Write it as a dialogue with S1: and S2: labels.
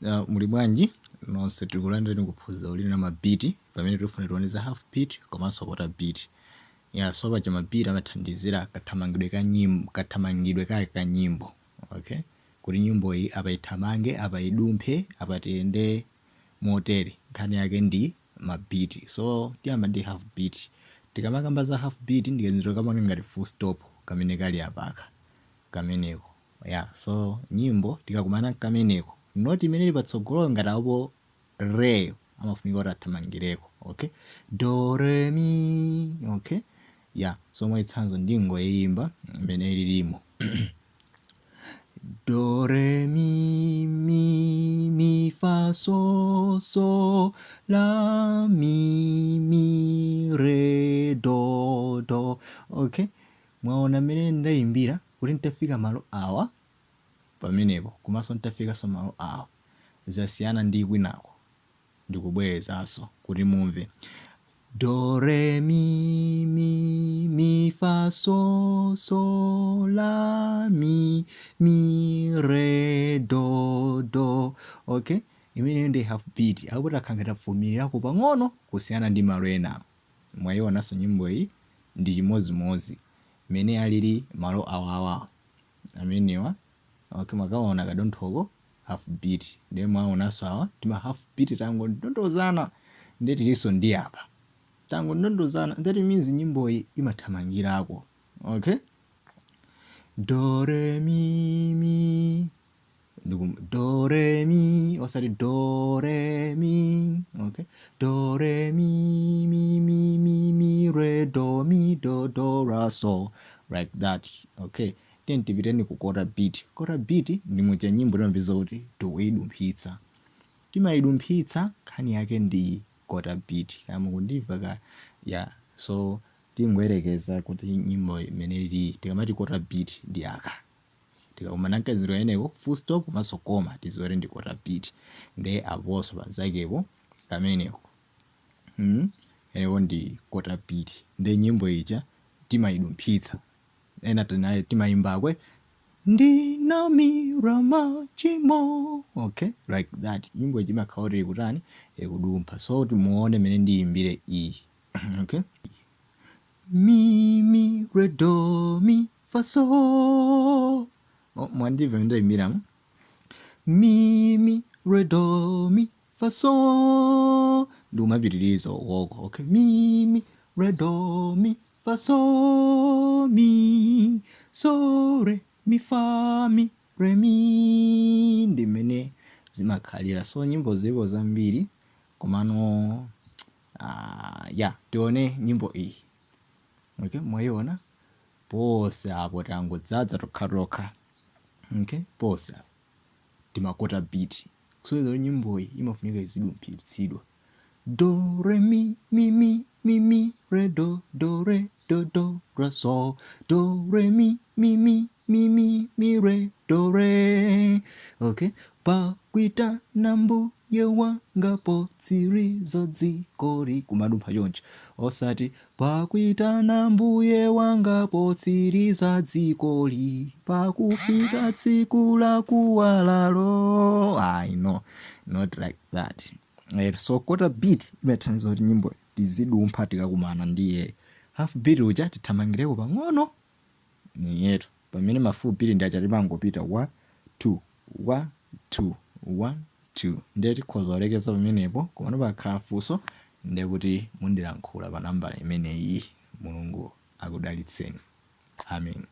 S1: Muli bwanji nonse tikulandireni kuphunzira na mabiti pamene tifuna tiwoneza half beat komanso quarter beat. So paja mabiti amathandizira kathamangidwe kake ka nyimbo. Okay, kuti nyimbo iyi apaithamange apaidumphe apatiyende motere nkhani yake ndi mabiti. So tiyamba ndi half beat. Tikamakamba za half beat ndikenzero kamene ngati full stop kamene kali apaka kameneko. So nyimbo tikakumana kameneko noti imene ili patsogolo ngati apo re amafunika kuti athamangireko. Okay, do re mi. Okay, so mwachitsanzo ndingoyimba imene ilimo do re mi mi mi fa so so la mi mi re do do. Okay, mwaona mmene ndayimbira kuti ntafika malo awa pamenepo komanso ntafika malo awa zasiyana ndi kwinako ndikubwerezaso kuti mumve do re mi mi mi fa so so la mi mi re do do. Okay, imene ndi half beat akuti akhangata fumirirako pang'ono kusiyana ndi malo enawo. Mwayionanso nyimbo iyi ndi chimodzimodzi imene alili malo awawa amenewa. Okay, makaona kadonthoko half beat ndiye mwaonanso awa tima half beat tango ndondozana ndeti liso ndi apa tango ndondozana, that means nyimbo iyi imathamangirako. Okay, do re mi mi do re mi osati do re mi. Okay, do re mi mi mi mi mi re do mi do do ra so like that. Okay, then tipiteni ku quarter beat. Quarter beat ndi muja nyimbo timapeza kuti toweidumphitsa timayidumphitsa nkhani yake ndi quarter beat. Kama kundimva ka so tingoyerekeza kuti nyimbo imene ili tikamati quarter beat ndi aka tikakumana nkaziro eneko full stop komanso koma tiziwere ndi quarter beat ndi aposo panzakepo kameneko eneko ndi quarter beat ndi nyimbo ija timayidumphitsa ena tinaye timayimbakwe ndinamira machimo. Okay, like that nyimbo iji imakhauri kutani ekudumpha. So timuone mene ndiyimbire iyi. Okay, mi mi re do mi fa so. Mwandive ndayimbira mi mi re do mi fa so ndumapitiriza okoko. Okay, mi mi re do mi fa so mi so re mi fa mi re mi ndimene zimakhalira. So nyimbo zilipo zambiri komano tione nyimbo iyi. Okay, mwayiona pose apo tangodzaza tokhatokha. Okay, pose apo tima quarter beat. So nyimbo iyi imafunika izidumphitsidwa do re mi mi mi mi mi re do do re do do ra so do re mi mi mi mi mi mi re do re. Okay, pakwita nambu yewanga potsiriza dzikoli kumadumpha chonchi osati pakwita nambu yewanga potsiriza dzikoli pakufika tsiku la kuwalalo. I know, not like that. So quarter beat imathandiza kuti nyimbo tizidumpha tikakumana ndiye half beat uja tithamangireko pang'ono ni yetu pamene ma full beat ndi acha timangopita 1 2 1 2 1 2 ndiye tikhoza kulekeza pamenepo komano pakhala funso ndiye kuti mundilankhula pa nambala imeneyi. Mulungu akudalitseni. Amen.